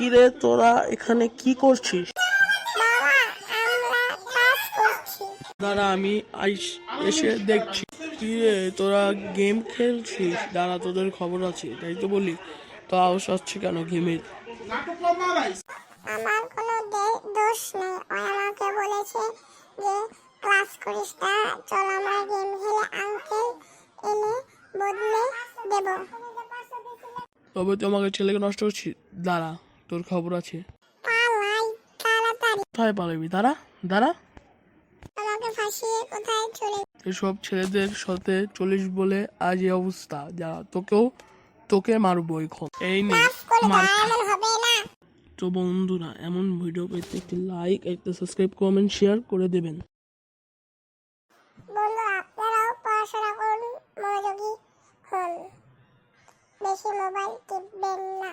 কিরে তোরা এখানে কি করছিস? দাঁড়া আমি এসে দেখছি। কিরে তোরা গেম খেলছিস? দাঁড়া তোদের খবর আছে, তাই তো বলি। তো আওয়াজ আসছে কেন গেমের? আমার কোনো দোষ নেই, ওই আমাকে বলেছে যে ক্লাস করিস না, চল আমরা গেম খেলে আঙ্কেল এনে বদলে দেব। তবে তুই আমাকে ছেলেকে নষ্ট করছিস। দাঁড়া তোর খবর আছে। পালাই তাড়াতাড়ি। কোথায় পালাবি? দাঁড়া দাঁড়া। আমাকে ফাঁসিয়ে কোথায় চলে? এসব ছেলেদের সাথে চলিস বলে আজ এই অবস্থা। যা তোকে মারবো এখন। এই নে মাফ করে মার দাও, খা। এমন হবে না। তো বন্ধুরা, এমন ভিডিও পেতে একটি লাইক, একটা সাবস্ক্রাইব, কমেন্ট, শেয়ার করে দেবেন। বন্ধু আপনারাও পড়াশোনা করুন, মনোযোগী হন, বেশি মোবাইল টিপবেন না।